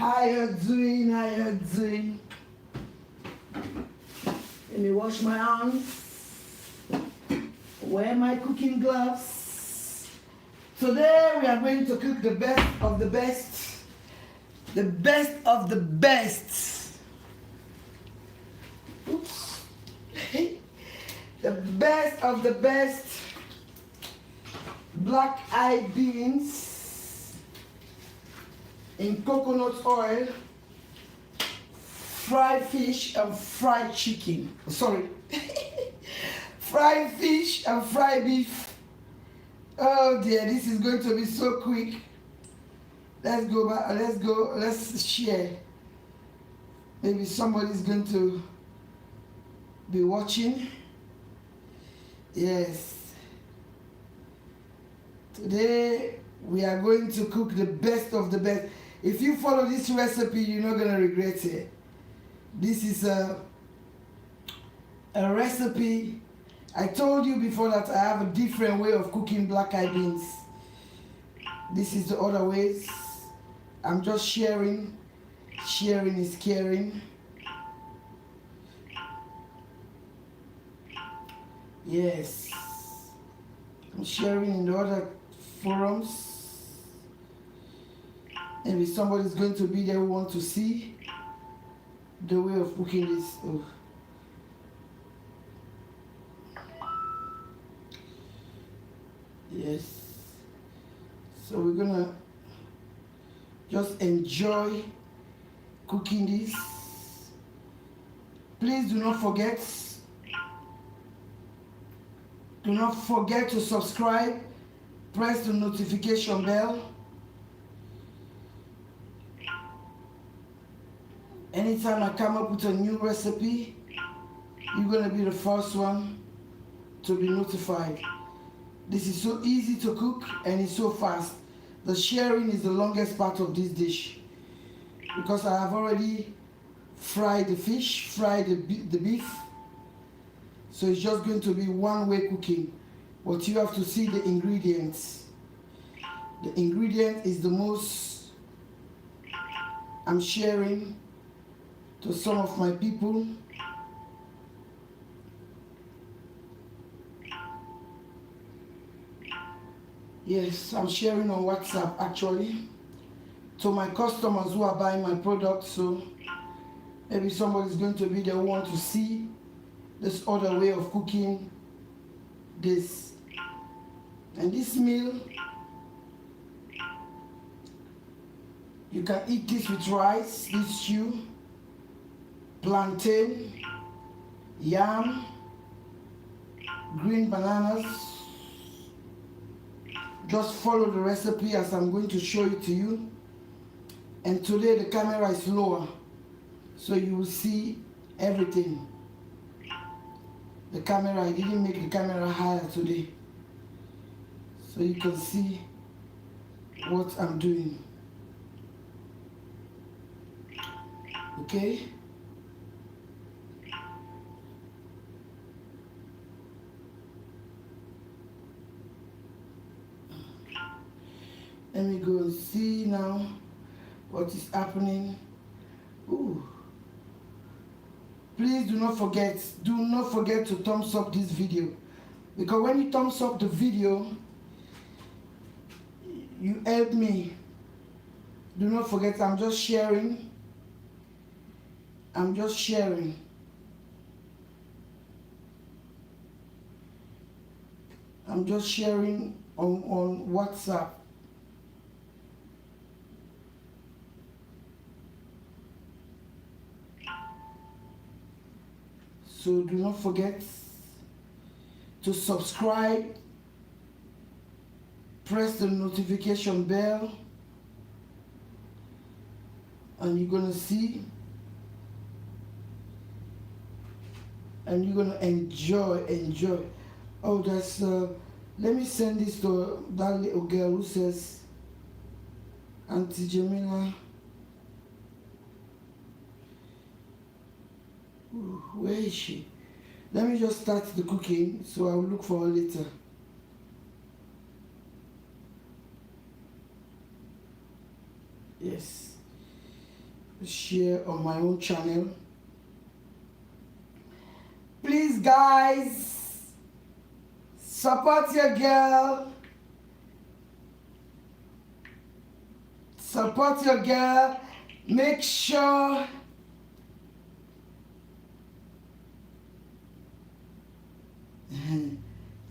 How you doing? How you doing? Let me wash my hands. Wear my cooking gloves. Today we are going to cook the best of the best. The best of the best. Oops. The best of the best black-eyed beans in coconut oil, fried fish and fried chicken. Sorry. Fried fish and fried beef. Oh dear, this is going to be so quick. Let's go back, let's share. Maybe somebody's going to be watching. Yes. Today we are going to cook the best of the best. If you follow this recipe, you're not going to regret it. This is a recipe. I told you before that I have a different way of cooking black-eyed beans. This is the other ways. I'm just sharing. Sharing is caring. Yes. I'm sharing in the other forums. Maybe somebody's going to be there who wants to see the way of cooking this. Oh. Yes. So we're gonna just enjoy cooking this. Please do not forget to subscribe, press the notification bell. Anytime I come up with a new recipe, you're gonna be the first one to be notified. This is so easy to cook and it's so fast. The sharing is the longest part of this dish because I have already fried the fish, fried the beef. So it's just going to be one-way cooking. But you have to see the ingredients. The ingredient is the most I'm sharing to some of my people. Yes, I'm sharing on WhatsApp actually to my customers who are buying my product. So maybe somebody's going to be there who want to see this other way of cooking this. And this meal, you can eat this with rice, this stew, plantain, yam, green bananas. Just follow the recipe as I'm going to show it to you. And today the camera is lower, so you will see everything. The camera, I didn't make the camera higher today, so you can see what I'm doing. Okay? Let me go and see now what is happening. Ooh. Please do not forget to thumbs up this video, because when you thumbs up the video, you help me. Do not forget, I'm just sharing. I'm just sharing. I'm just sharing on WhatsApp. So do not forget to subscribe, press the notification bell, and you're gonna see, and you're gonna enjoy. Oh, that's let me send this to that little girl who says, Auntie Jamila. Where is she? Let me just start the cooking, so I'll look for her later. Yes. share on my own channel. Please guys, support your girl. Support your girl. Make sure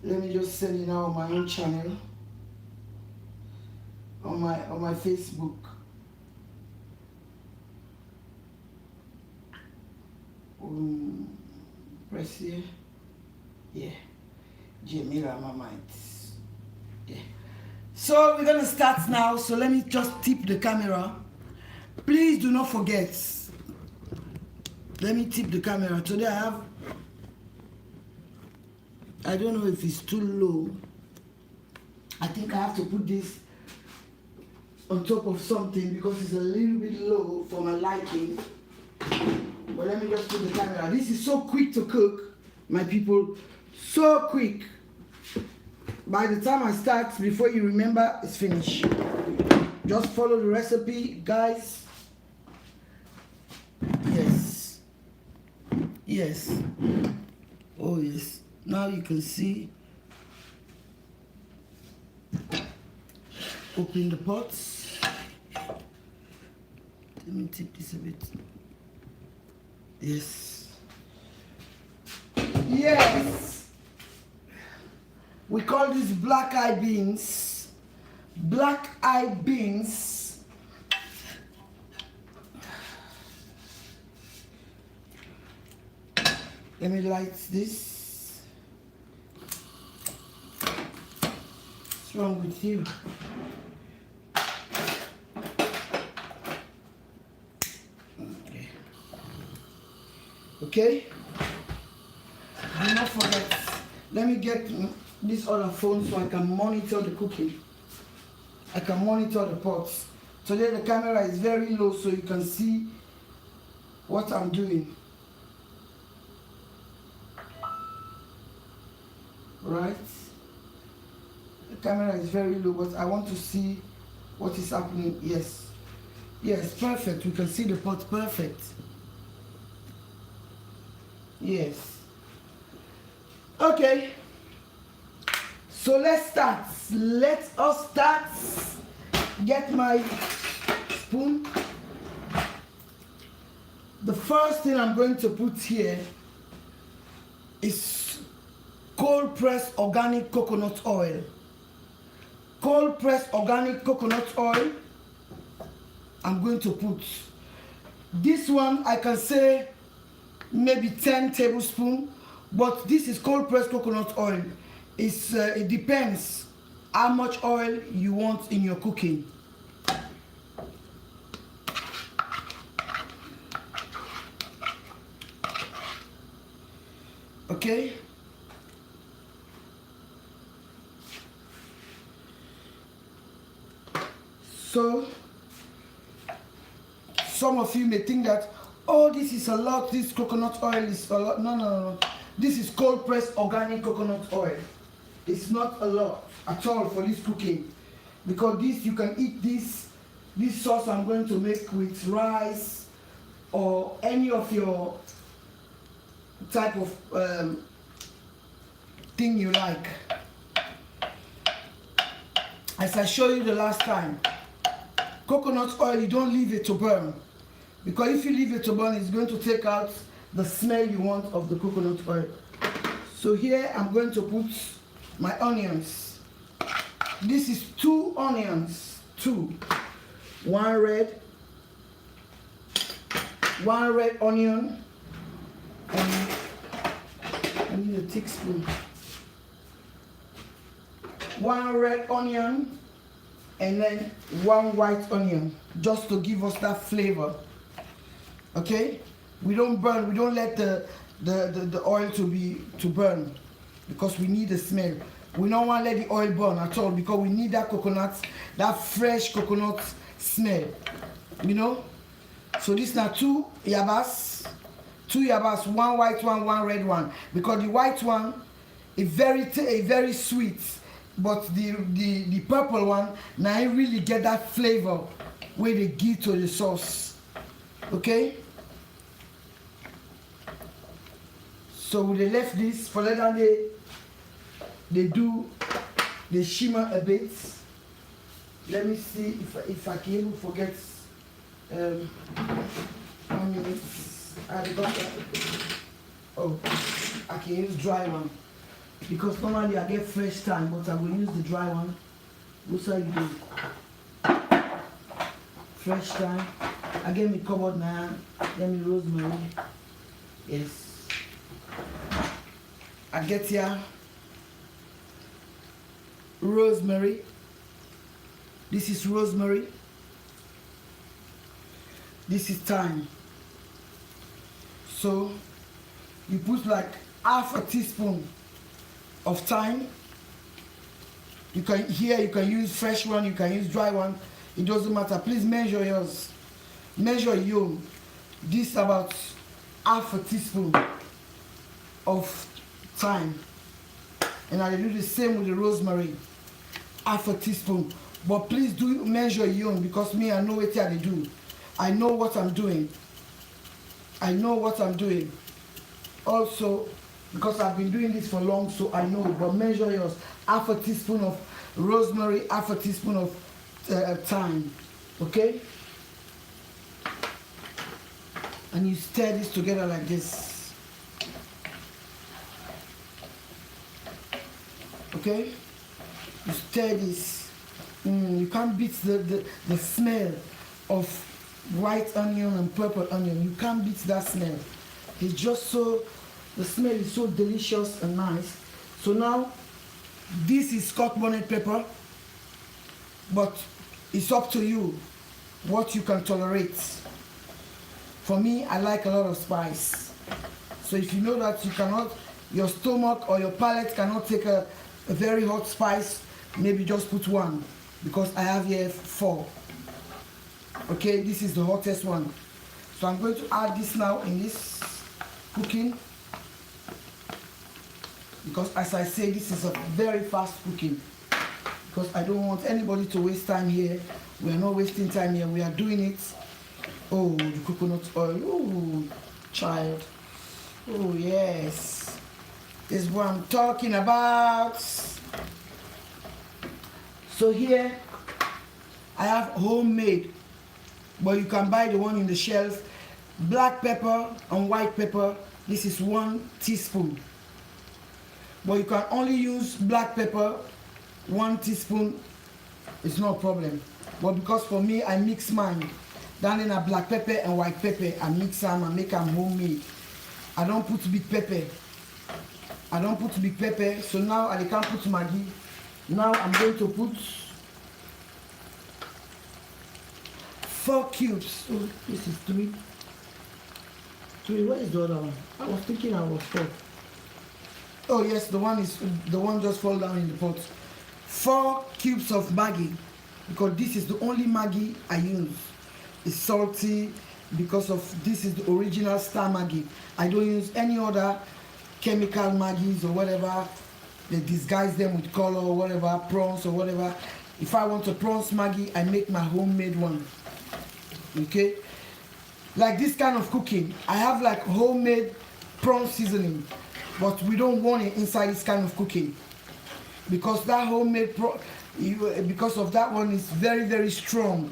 let me just send it out on my own channel, on my Facebook. Press here. Yeah. Jamila, my mind. Yeah. So we're gonna start now. So let me just tip the camera. Please do not forget. Let me tip the camera. Today I don't know if it's too low. I think I have to put this on top of something because it's a little bit low for my liking. But let me just put the camera. This is so quick to cook, my people. So quick. By the time I start, before you remember, it's finished. Just follow the recipe, guys. Yes. Yes. Oh, yes. Now you can see. Open the pots. Let me tip this a bit. Yes. Yes. We call this black-eyed beans. Black-eyed beans. Let me light this. What's wrong with you? Okay. Okay? Do not forget. Let me get this other phone so I can monitor the cooking. I can monitor the pots. Today the camera is very low so you can see what I'm doing. Right? The camera is very low, but I want to see what is happening. Yes. Yes, perfect. We can see the pot perfect. Yes. Okay. So let's start. Let us start. Get my spoon. The first thing I'm going to put here is cold pressed organic coconut oil. Cold pressed organic coconut oil. I'm going to put this one. I can say maybe 10 tablespoons, but this is cold pressed coconut oil. It depends how much oil you want in your cooking. Okay. So some of you may think that, oh, this is a lot, this coconut oil is a lot. No, no, no. This is cold pressed organic coconut oil. It's not a lot at all for this cooking, because this, you can eat this sauce I'm going to make with rice or any of your type of thing you like. As I showed you the last time, coconut oil, you don't leave it to burn, because if you leave it to burn, it's going to take out the smell you want of the coconut oil. So here I'm going to put my onions. This is 2 onions, 2. One red onion, and I need a thick spoon. 1 red onion, and then 1 white onion, just to give us that flavor. Okay, we don't burn, we don't let the oil to burn, because we need the smell. We don't want to let the oil burn at all, because we need that coconut, that fresh coconut smell, you know. So this now 2 yabas, 1 white one, 1 red one, because the white one is very sweet, but the purple one now I really get that flavor where they give to the sauce. Okay, so we left this for later. They shimmer a bit. Let me see if I can forget 1 minute. Oh, I can use dry one because normally I get fresh thyme, but I will use the dry one. What's I do? Fresh thyme. I get me cupboard now. Get me rosemary. Yes. I get here rosemary. This is rosemary. This is thyme. So you put like half a teaspoon of thyme. You can use fresh one, you can use dry one. It doesn't matter. Please measure yours. Measure you. This is about half a teaspoon of thyme. And I do the same with the rosemary. Half a teaspoon. But please do measure your own because me, I know what I do. I know what I'm doing. I know what I'm doing. Also, because I've been doing this for long, so I know. But measure yours. Half a teaspoon of rosemary, half a teaspoon of thyme. Okay? And you stir this together like this. Okay? You stir this. You can't beat the smell of white onion and purple onion. You can't beat that smell. It's just so, the smell is so delicious and nice. So now, this is Scotch bonnet pepper, but it's up to you what you can tolerate. For me, I like a lot of spice. So if you know that you cannot, your stomach or your palate cannot take a very hot spice, maybe just put one, because I have here 4. Okay, this is the hottest one. So I'm going to add this now in this cooking, because as I say, this is a very fast cooking, because I don't want anybody to waste time here. We are not wasting time here, we are doing it. Oh, the coconut oil. Oh, child. Oh, yes. This is what I'm talking about. So here, I have homemade, but you can buy the one in the shelf. Black pepper and white pepper. This is 1 teaspoon. But you can only use black pepper, 1 teaspoon. It's no problem. But because for me, I mix mine. Then in a black pepper and white pepper, I mix them and make them homemade. I don't put big pepper. I don't put big pepper. So now I can't put Maggi. Now I'm going to put 4 cubes. Oh, this is 3. 3. Where is the other one? I was thinking I was 4. Oh yes, the one just fall down in the pot. 4 cubes of Maggi, because this is the only Maggi I use. It's salty because of this is the original Star Maggi. I don't use any other chemical Maggis or whatever. They disguise them with color or whatever, prawns or whatever. If I want a prawns Maggi, I make my homemade one. Okay? Like this kind of cooking, I have like homemade prawn seasoning, but we don't want it inside this kind of cooking, because that homemade because of that one is very, very strong.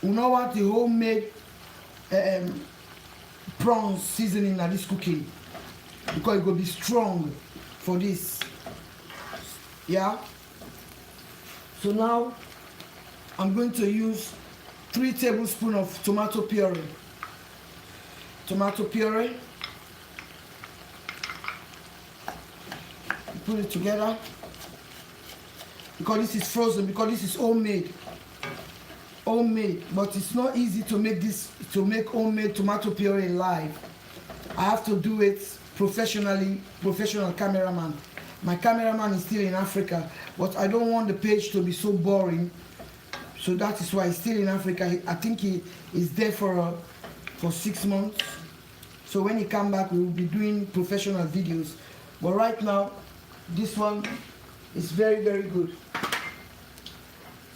You know what, the homemade prawn seasoning at this cooking, because it will be strong for this. Yeah. So now I'm going to use 3 tablespoons of tomato puree. Tomato puree. Put it together, because this is frozen, because this is homemade. Homemade, but it's not easy to make homemade tomato puree live. I have to do it professionally, professional cameraman. My cameraman is still in Africa, but I don't want the page to be so boring. So that is why he's still in Africa. I think he is there for 6 months. So when he come back, we will be doing professional videos. But right now, this one is very, very good.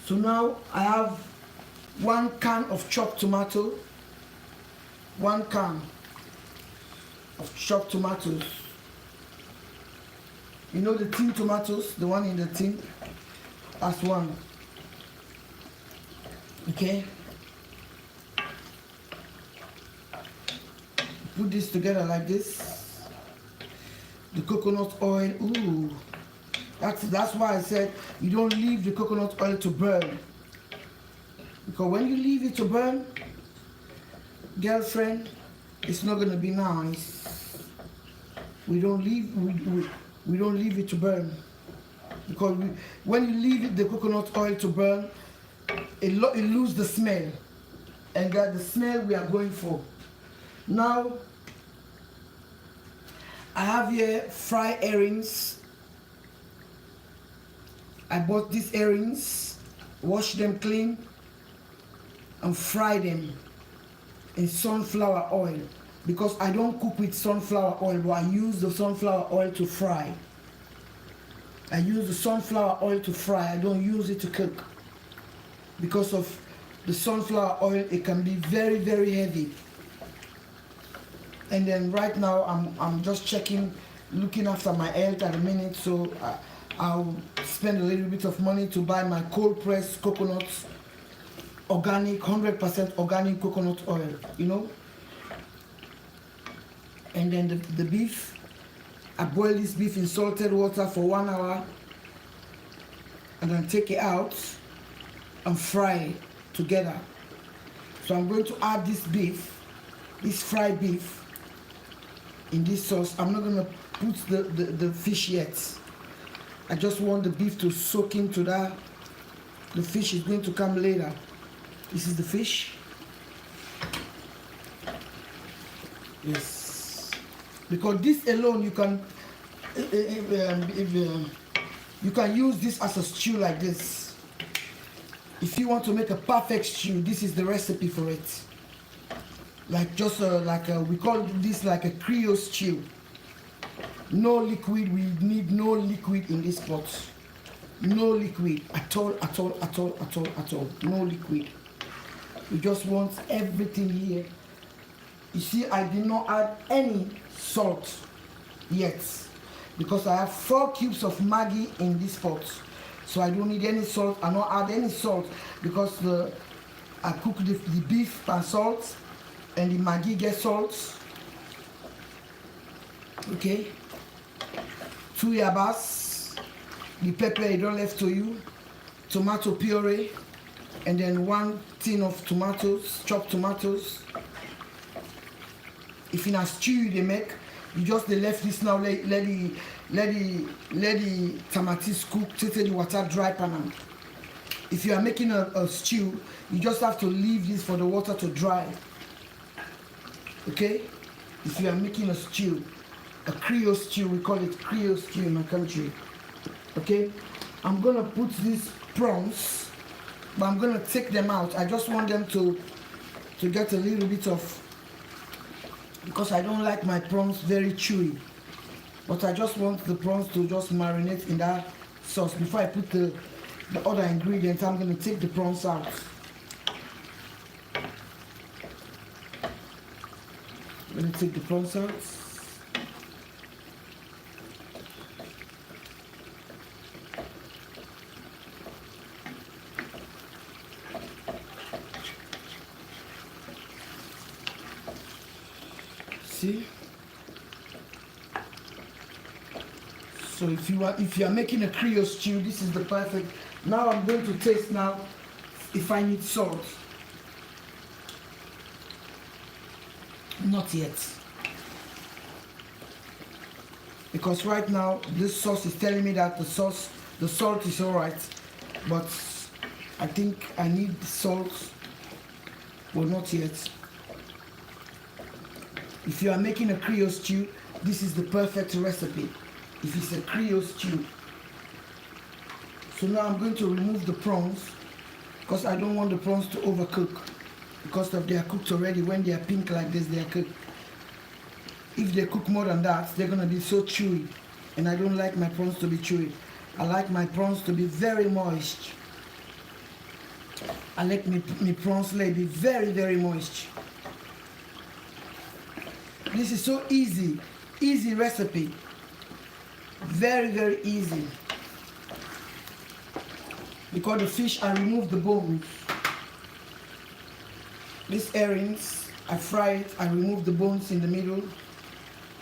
So now I have 1 can of chopped tomato. 1 can of chopped tomatoes. You know the tin tomatoes, the one in the tin, as 1. Okay, put this together like this. The coconut oil, ooh, that's why I said you don't leave the coconut oil to burn, because when you leave it to burn, girlfriend, it's not gonna be nice. We don't leave it to burn, because when you leave it, the coconut oil to burn, it loses the smell, and that's the smell we are going for. Now I have here fried herrings. I bought these herrings, wash them clean, and fry them in sunflower oil, because I don't cook with sunflower oil, but I use the sunflower oil to fry. I use the sunflower oil to fry. I don't use it to cook, because of the sunflower oil. It can be very, very heavy. And then right now I'm just checking, looking after my health at the minute, so I'll spend a little bit of money to buy my cold pressed coconuts, organic, 100% organic coconut oil, you know. And then the beef, I boil this beef in salted water for 1 hour, and then take it out and fry it together. So I'm going to add this beef, this fried beef, in this sauce. I'm not going to put the fish yet. I just want the beef to soak into that. The fish is going to come later. This is the fish. Yes. Because this alone, you can you can use this as a stew like this. If you want to make a perfect stew, this is the recipe for it. Like just we call this like a Creole stew. No liquid. We need no liquid in this pot. No liquid at all, at all, at all, at all, at all. No liquid. We just want everything here. You see, I did not add any salt yet, because I have 4 cubes of Maggi in this pot. So I don't need any salt. I don't add any salt, because I cook the beef and salt, and the Maggi gets salt. Okay. 2 yabas, the pepper you don't left to you, tomato puree, and then 1 tin of tomatoes, chopped tomatoes. If in a stew they make, you just left this now, let the tomatoes cook till the water dry pan. If you are making a stew, you just have to leave this for the water to dry. Okay? If you are making a stew, a Creole stew, we call it Creole stew in my country. Okay? I'm gonna put these prawns, but I'm gonna take them out. I just want them to get a little bit of, because I don't like my prawns very chewy. But I just want the prawns to just marinate in that sauce. Before I put the other ingredients, I'm gonna take the prawns out. I'm gonna take the prawns out. See? So if you are making a Creole stew, this is the perfect. Now I'm going to taste now if I need salt. Not yet. Because right now this sauce is telling me that the salt is alright. But I think I need salt. Well, not yet. If you are making a Creole stew, this is the perfect recipe. If it's a Creole stew. So now I'm going to remove the prawns, because I don't want the prawns to overcook. Because if they are cooked already, when they are pink like this, they are cooked. If they cook more than that, they're going to be so chewy. And I don't like my prawns to be chewy. I like my prawns to be very moist. I like my prawns to be very, very moist. This is so easy. Easy recipe. Very, very easy. Because the fish, I remove the bones. These herrings, I fry it. I remove the bones in the middle.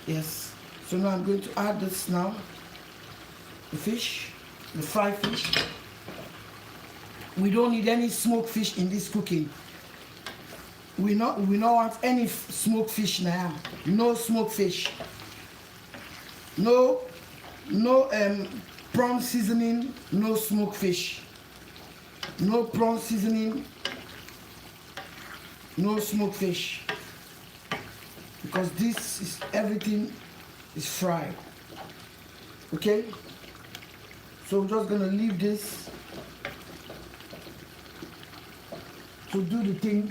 Yes. So now I'm going to add this now. The fish, the fried fish. We don't need any smoked fish in this cooking. We not want any smoked fish now. No smoked fish. No prawn seasoning. No smoked fish. No prawn seasoning. No smoked fish. Because this is everything is fried. Okay. So we're just gonna leave this to do the thing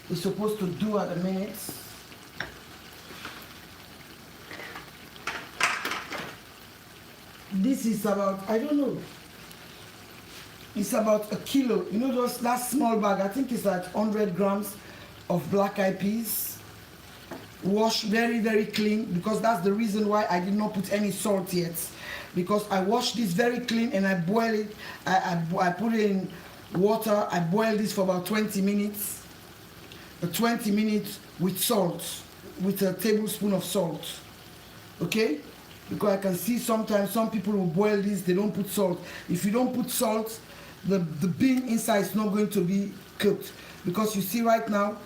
it's supposed to do at a minute. This is about, I don't know, it's about a kilo. You know that small bag, I think it's like 100 grams of black eyed peas. Wash very, very clean, because that's the reason why I did not put any salt yet. Because I wash this very clean and I boil it. I put it in water. I boil this for about 20 minutes. 20 minutes with salt, with a tablespoon of salt. Okay? Because I can see sometimes some people will boil this, they don't put salt. If you don't put salt, the bean inside is not going to be cooked. Because you see right now,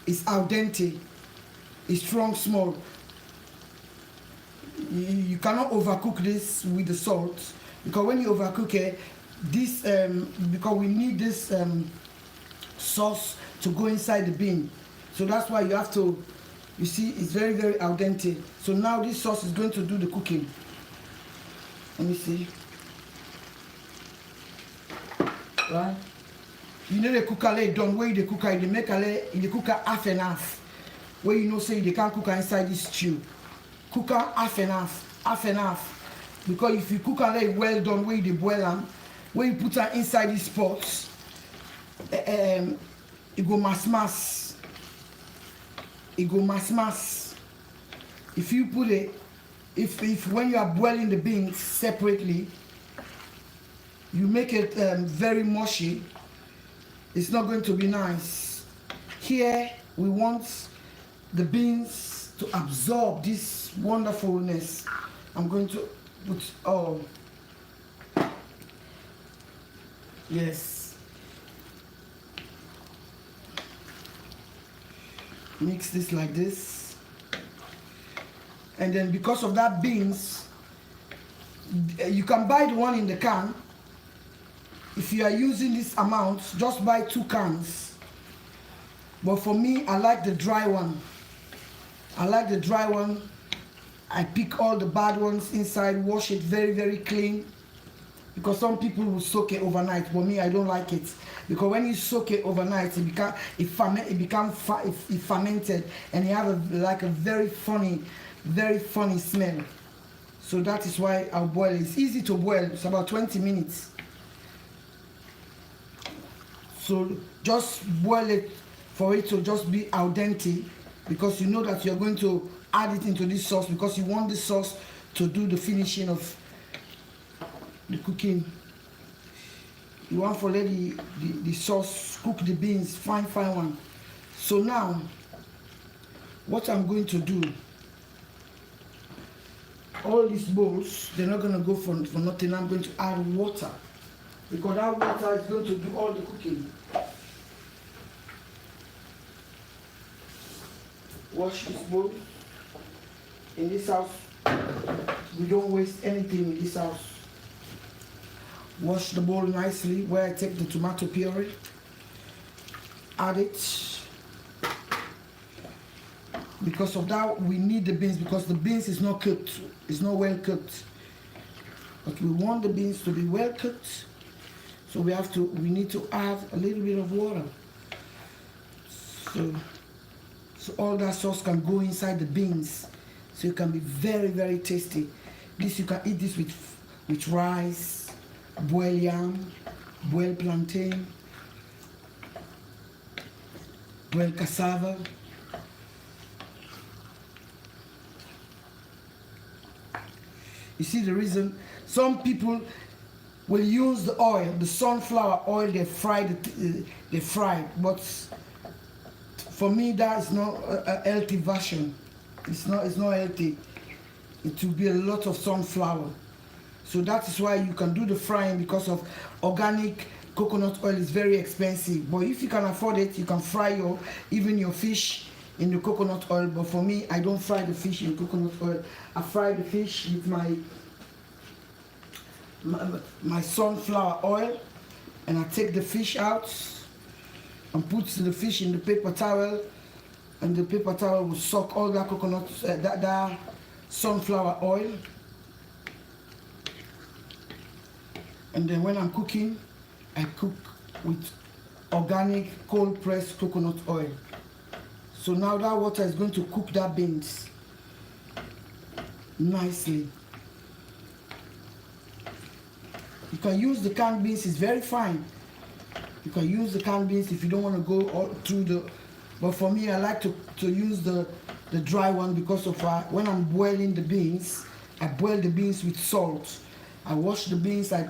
it's al dente. It's strong, small. You cannot overcook this with the salt, because when you overcook it, this because we need this sauce to go inside the bean, so that's why you have to. You see, it's very, very al dente. So now this sauce is going to do the cooking. Let me see. Right? You know the cooker done where the cooker they make the cooker half and half. Where you know say they can't cook inside this stew. Cooker half and half, half and half. Because if you cook it well done, where you boil them, where you put them inside these pots, it go mass. It go mass. If you put it, if when you are boiling the beans separately, you make it very mushy, it's not going to be nice. Here we want the beans to absorb this wonderfulness. I'm going to put yes, mix this like this, and then because of that beans, you can buy the one in the can. If you are using this amount, just buy 2 cans. But for me, I like the dry one. I pick all the bad ones inside, wash it very, very clean. Because some people will soak it overnight, but me, I don't like it. Because when you soak it overnight, it fermented, and it have a very funny smell. So that is why I'll boil it. It's easy to boil. It's about 20 minutes. So just boil it for it to just be al dente, because you know that you're going to add it into this sauce, because you want this sauce to do the finishing of the cooking. You want to let the sauce cook the beans fine one. So now what I'm going to do, all these bowls, they're not going to go for nothing. I'm going to add water, because that water is going to do all the cooking. Wash this bowl. In this house, we don't waste anything in this house. Wash the bowl nicely, where I take the tomato puree, add it. Because of that, we need the beans, because the beans is not cooked, it's not well cooked. But we want the beans to be well cooked, so we need to add a little bit of water. So all that sauce can go inside the beans, so it can be very, very tasty. This you can eat this with rice, boiled yam, boiled plantain, boiled cassava. You see the reason? Some people will use the oil, the sunflower oil. They fry but for me that is not a healthy version. It's not healthy. It will be a lot of sunflower. So that is why you can do the frying, because of organic coconut oil is very expensive. But if you can afford it, you can fry even your fish in the coconut oil. But for me, I don't fry the fish in coconut oil. I fry the fish with my sunflower oil, and I take the fish out and put the fish in the paper towel, and the paper towel will suck all that coconut that sunflower oil. And then when I'm cooking, I cook with organic cold pressed coconut oil. So now that water is going to cook that beans nicely. You can use the canned beans, it's very fine. You can use the canned beans if you don't want to go all through the, but for me I like to use the dry one, because of when I'm boiling the beans, I boil the beans with salt. I wash the beans, I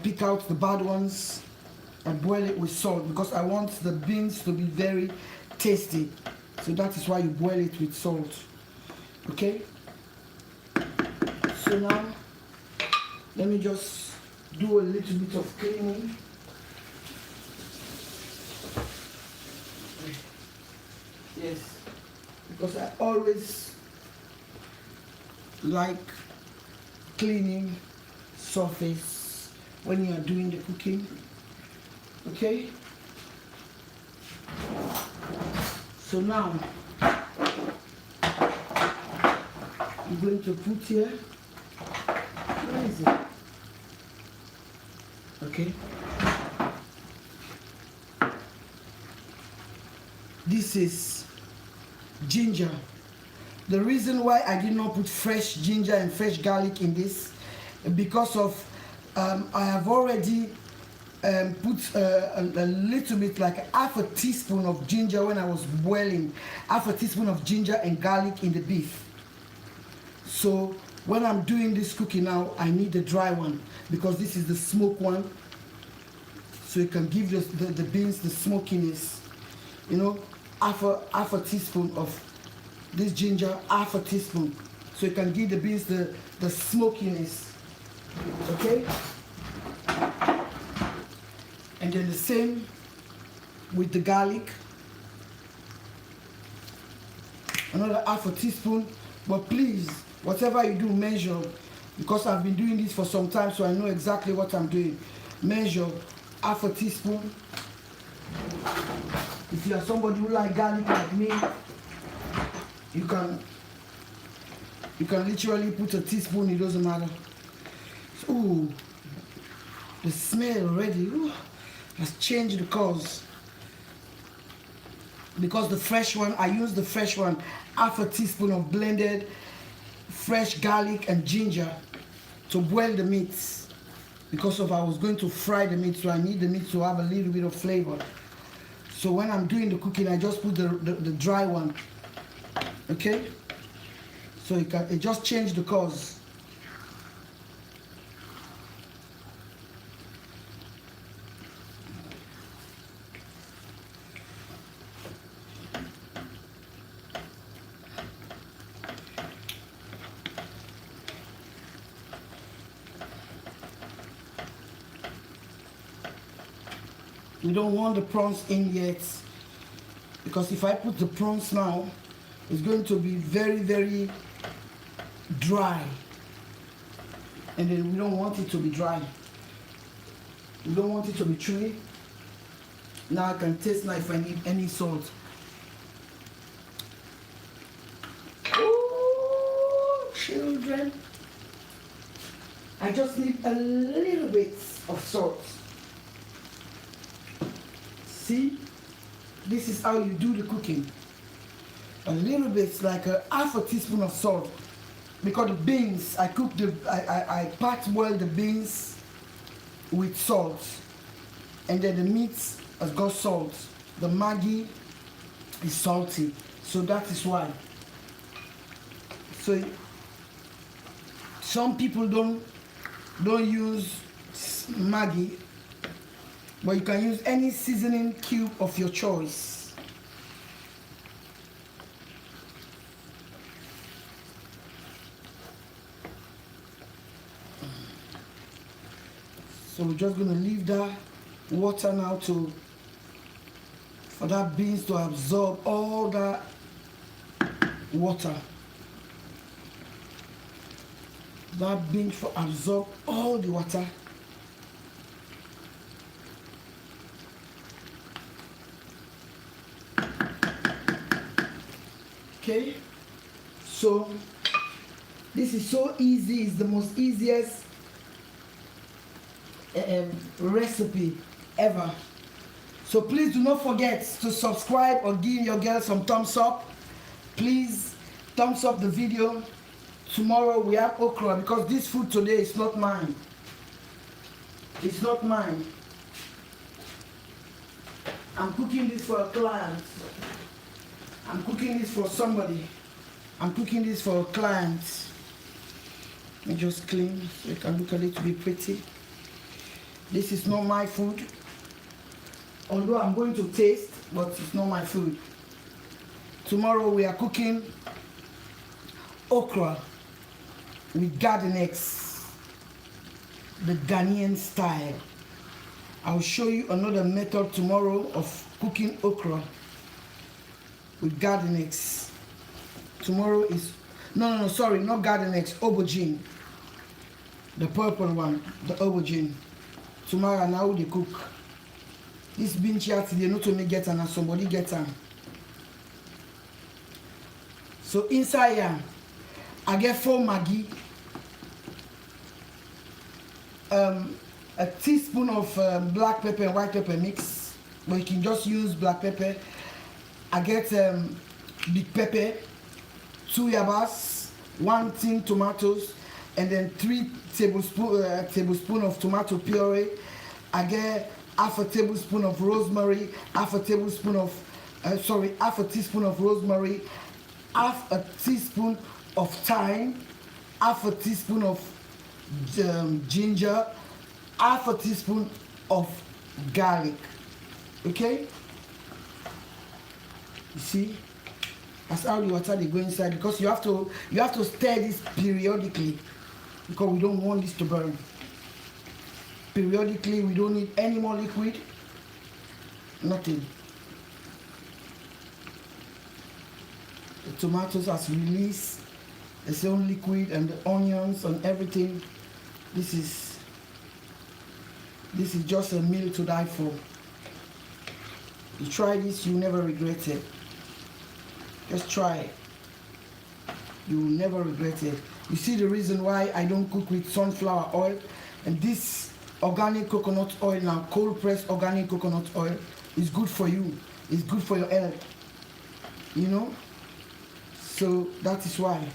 pick out the bad ones, I boil it with salt, because I want the beans to be very tasty. So that is why you boil it with salt. Okay? So now, let me just do a little bit of cleaning. Yes, because I always like cleaning surface when you are doing the cooking. Okay? So now I'm going to put here, where is it? Okay. This is ginger. The reason why I did not put fresh ginger and fresh garlic in this, because of I have already put a little bit, like half a teaspoon of ginger when I was boiling, half a teaspoon of ginger and garlic in the beef. So when I'm doing this cooking now, I need the dry one, because this is the smoke one, so it can give the beans the smokiness. You know, half a teaspoon of this ginger, half a teaspoon, so it can give the beans the smokiness. Okay? And then the same with the garlic, another half a teaspoon. But please, whatever you do, measure, because I've been doing this for some time, so I know exactly what I'm doing. Measure half a teaspoon. If you are somebody who like garlic like me, you can literally put a teaspoon, it doesn't matter. So, ooh, the smell already, ooh, has changed the cause. Because the fresh one, I use the fresh one, half a teaspoon of blended fresh garlic and ginger to boil the meats. Because I was going to fry the meat, so I need the meat to have a little bit of flavor. So when I'm doing the cooking, I just put the dry one. Okay? So it just changed the cause. We don't want the prawns in yet, because if I put the prawns now, it's going to be very, very dry, and then we don't want it to be dry. We don't want it to be chewy. Now I can taste now if I need any salt. Oh, children, I just need a little bit of salt. See, this is how you do the cooking. A little bit, like half a teaspoon of salt, because the beans, I part boil the beans with salt, and then the meat has got salt. The Maggi is salty, so that is why. So Some people don't use Maggi, but you can use any seasoning cube of your choice. So we're just going to leave that water now for that beans to absorb all that water. That beans to absorb all the water. Okay, so this is so easy. It's the most easiest recipe ever. So please do not forget to subscribe or give your girl some thumbs up. Please thumbs up the video. Tomorrow we have okra, because this food today is not mine. It's not mine. I'm cooking this for a client. I'm cooking this for somebody. I'm cooking this for a client. Let me just clean so it can look a little bit pretty. This is not my food. Although I'm going to taste, but it's not my food. Tomorrow we are cooking okra with garden eggs, the Ghanaian style. I'll show you another method tomorrow of cooking okra with garden eggs. Tomorrow is, no, sorry, not garden eggs, aubergine. The purple one, the aubergine. Tomorrow now they cook. This bean chat, they not only get and somebody get them. So inside here, I get 4 Maggi, a teaspoon of black pepper and white pepper mix, but you can just use black pepper. I get big pepper, 2 yabas, 1 tin tomatoes, and then 3 tablespoon of tomato puree. I get half a tablespoon of rosemary, half a teaspoon of rosemary, half a teaspoon of thyme, half a teaspoon of ginger, half a teaspoon of garlic. Okay? You see? That's how the water they go inside, because you have to stir this periodically, because we don't want this to burn. Periodically, we don't need any more liquid. Nothing. The tomatoes has released its own liquid, and the onions and everything. This is just a meal to die for. You try this, you'll never regret it. Just try it. You will never regret it. You see the reason why I don't cook with sunflower oil, and this organic coconut oil now, cold pressed organic coconut oil, is good for you. It's good for your health. You know? So that is why.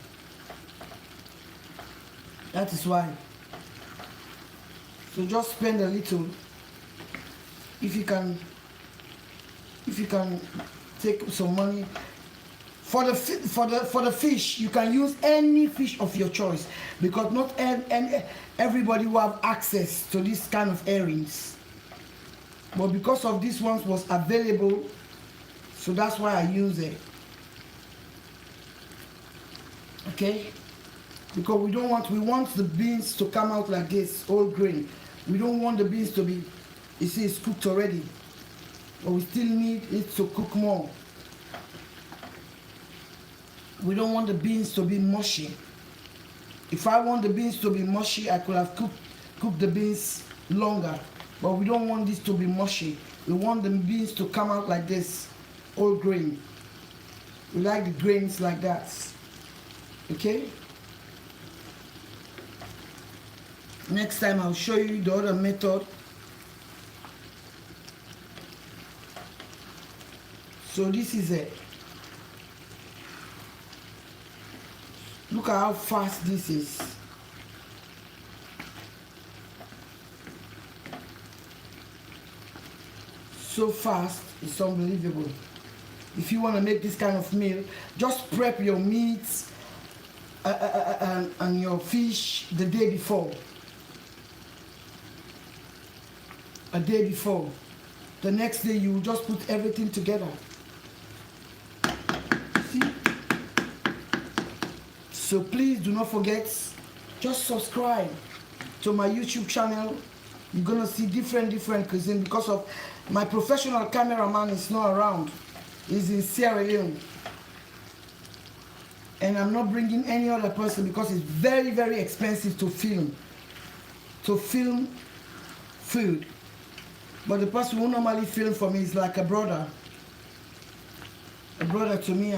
That is why. So just spend a little. If you can take some money. For the fish, you can use any fish of your choice, because not everybody will have access to this kind of herrings. But because of this one was available, so that's why I use it. Okay? Because we want the beans to come out like this, whole grain. We don't want the beans to be, you see, it's cooked already. But we still need it to cook more. We don't want the beans to be mushy. If I want the beans to be mushy, I could have cooked the beans longer. But we don't want this to be mushy. We want the beans to come out like this, whole grain. We like the grains like that. Okay? Next time I'll show you the other method. So this is it. Look at how fast this is. So fast, it's unbelievable. If you want to make this kind of meal, just prep your meats and your fish the day before. A day before. The next day you just put everything together. See? So please do not forget, just subscribe to my YouTube channel. You're gonna see different cuisine because of my professional cameraman is not around. He's in Sierra Leone. And I'm not bringing any other person because it's very expensive to film food. But the person who normally film for me is like a brother to me.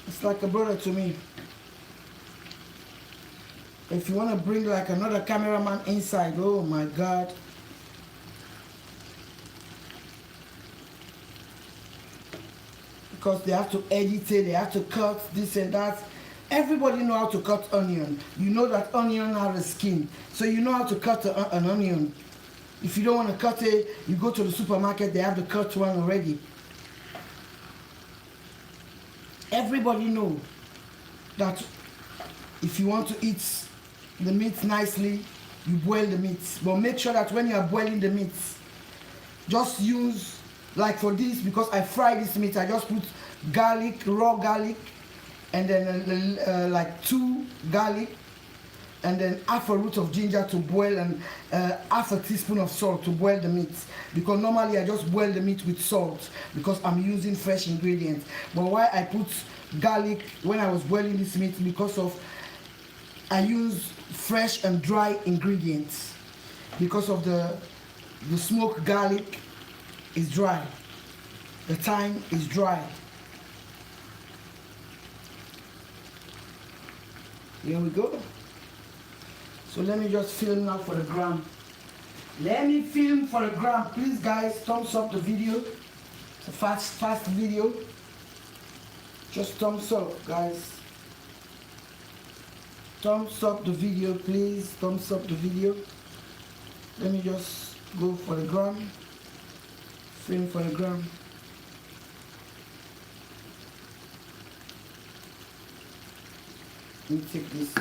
It's like a brother to me. If you want to bring like another cameraman inside, oh my God. Because they have to edit it, they have to cut this and that. Everybody know how to cut onion. You know that onion has a skin. So you know how to cut an onion. If you don't want to cut it, you go to the supermarket, they have the cut one already. Everybody know that if you want to eat the meat nicely, you boil the meat. But make sure that when you are boiling the meat, just use, like for this, because I fry this meat, I just put garlic, raw garlic, and then like 2 garlic, and then half a root of ginger to boil, and half a teaspoon of salt to boil the meat. Because normally I just boil the meat with salt because I'm using fresh ingredients. But why I put garlic when I was boiling this meat, because of I use fresh and dry ingredients. Because of the smoked garlic is dry, the thyme is dry. Here we go. So let me just film now for the gram. Let me film for the gram. Please guys, thumbs up the video. It's a fast video. Just thumbs up, guys. Thumbs up the video, please. Thumbs up the video. Let me just go for the gram. Film for the gram. Let me take this.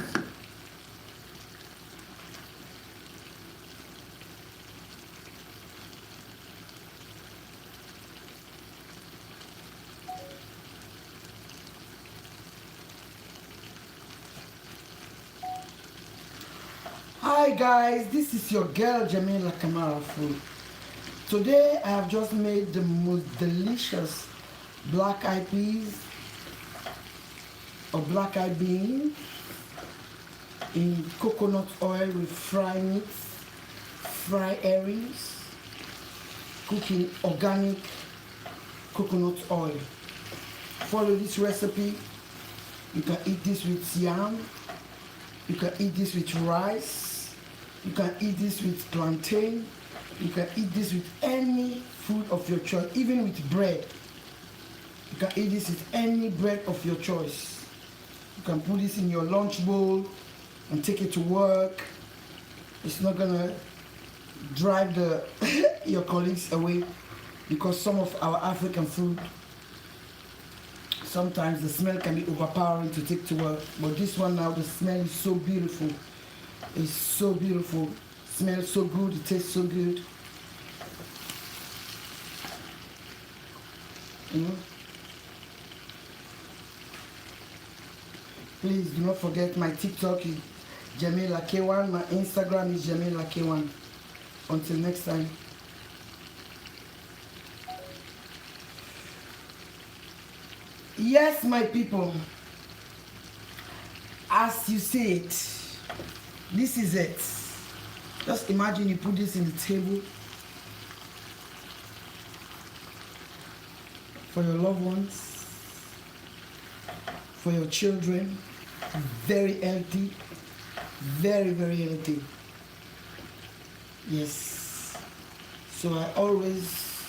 Hi guys, this is your girl Jamila Kamara Food. Today I have just made the most delicious black eyed peas or black eyed beans in coconut oil with fried meat, fried herrings, cooking organic coconut oil. Follow this recipe. You can eat this with yam, you can eat this with rice, you can eat this with plantain, you can eat this with any food of your choice, even with bread. You can eat this with any bread of your choice. You can put this in your lunch bowl and take it to work. It's not gonna drive your colleagues away, because some of our African food, sometimes the smell can be overpowering to take to work. But this one now, the smell is so beautiful. It's so beautiful. Smells so good, it tastes so good. You know? Please do not forget my TikTok is Jamila K1. My Instagram is Jamila K1. Until next time. Yes, my people. As you see it, this is it. Just imagine you put this in the table for your loved ones, for your children. Very healthy, very healthy. Yes. So I always,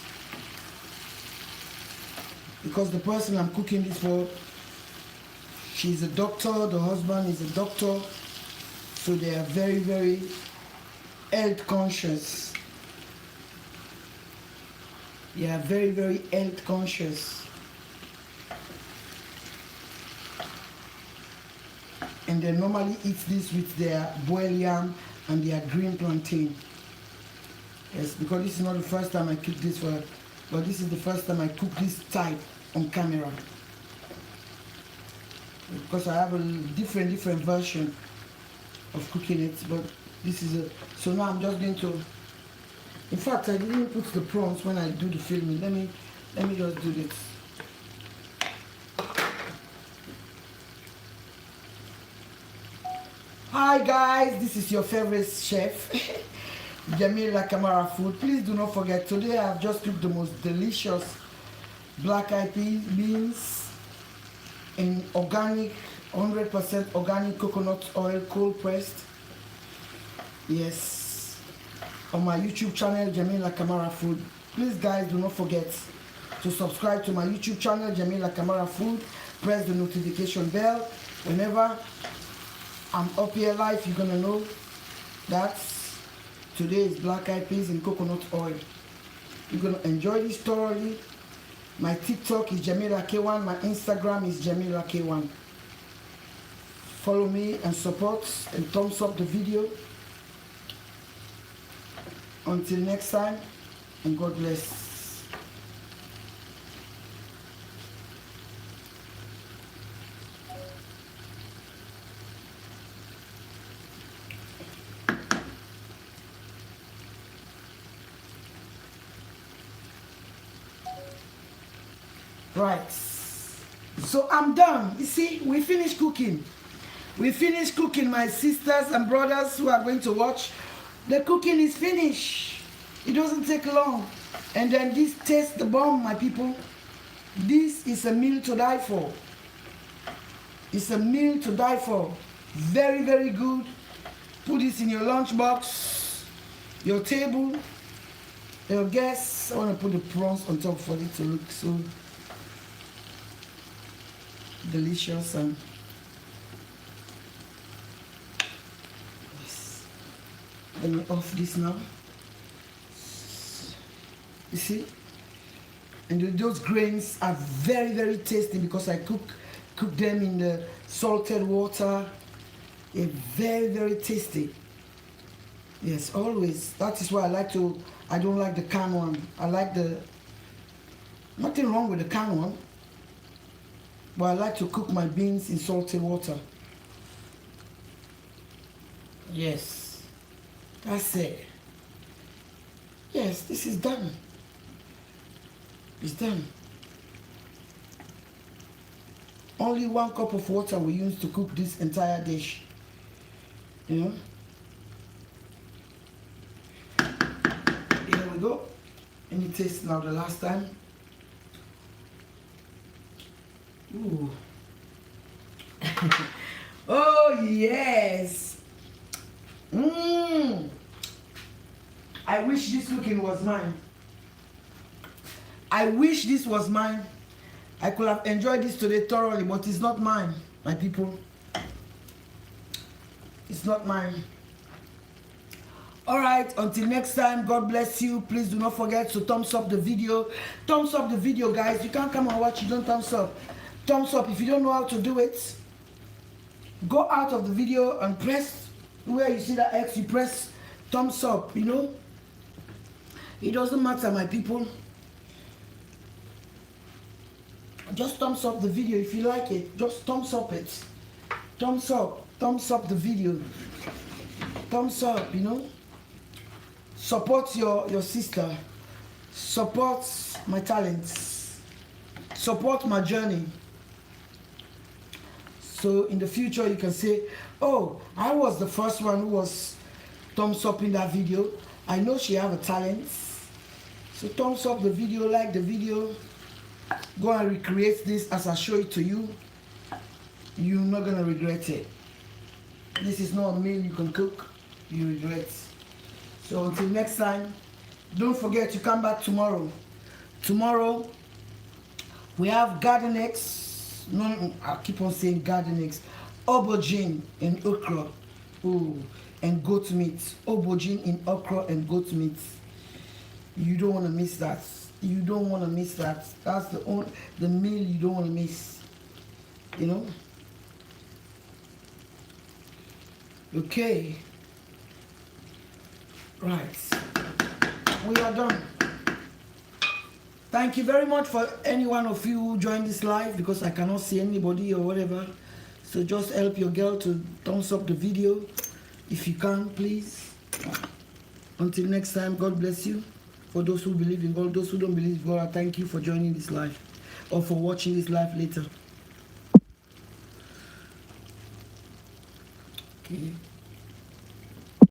because the person I'm cooking this for, she's a doctor, the husband is a doctor, so they are very health conscious. They are very health conscious. and they normally eat this with their boiled yam and their green plantain. Yes, because this is not the first time I cook this for, but this is the first time I cook this type on camera. Because I have a different version of cooking it, but this is a, so now I'm just going to, in fact I didn't put the prawns when I do the filming. Let me just do this. Hi guys, this is your favorite chef Jamila Camara Food. Please do not forget, today I have just cooked the most delicious black eyed beans in organic, 100% organic coconut oil, cold pressed. Yes, on my YouTube channel Jamila Camara Food. Please guys, do not forget to subscribe to my YouTube channel Jamila Camara Food. Press the notification bell. Whenever I'm up here live, you're gonna know that today is black eyed peas in coconut oil. You're gonna enjoy this thoroughly. My TikTok is Jamila K1. My Instagram is Jamila K1. Follow me and support and thumbs up the video. Until next time, and God bless. Right, so I'm done. You see, we finished cooking. We finished cooking, my sisters and brothers who are going to watch. The cooking is finished. It doesn't take long. And then this tastes the bomb, my people. This is a meal to die for. It's a meal to die for. Very, very good. Put this in your lunchbox, your table, your guests. I want to put the prawns on top for it to look so delicious. And yes. Let me off this now. You see, and those grains are very, very tasty because I cook them in the salted water. They're very, very tasty. Yes, always. That is why I don't like the canned one. I like nothing wrong with the canned one, but I like to cook my beans in salted water. Yes, that's it. Yes, this is done. It's done. Only 1 cup of water we use to cook this entire dish. You know? Here we go. Any taste now the last time? Ooh. Oh yes. I wish this cooking was mine. I wish this was mine. I could have enjoyed this today thoroughly, but it's not mine, my people. It's not mine. Alright, until next time, God bless you. Please do not forget to thumbs up the video. Thumbs up the video, guys. You can't come and watch, you don't thumbs up. Thumbs up. If you don't know how to do it, go out of the video and press where you see that X, you press thumbs up, you know. It doesn't matter, my people. Just thumbs up the video if you like it. Just thumbs up it. Thumbs up the video. Thumbs up, you know. Support your sister. Support my talents. Support my journey. So in the future you can say, oh, I was the first one who was thumbs up in that video. I know she have a talent. So thumbs up the video, like the video. Go and recreate this as I show it to you. You're not gonna regret it. This is not a meal you can cook, you regret. So until next time, don't forget to come back tomorrow. Tomorrow we have garden eggs. No, I keep on saying garden eggs. Aubergine and okra. Ooh, and goat meat. Aubergine in okra and goat meat. You don't want to miss that. You don't want to miss that. That's the meal you don't want to miss. You know? Okay. Right. We are done. Thank you very much for any one of you who joined this live, because I cannot see anybody or whatever. So just help your girl to thumbs up the video if you can, please. Until next time, God bless you. For those who believe in God, those who don't believe in God, I thank you for joining this live or for watching this live later. Okay.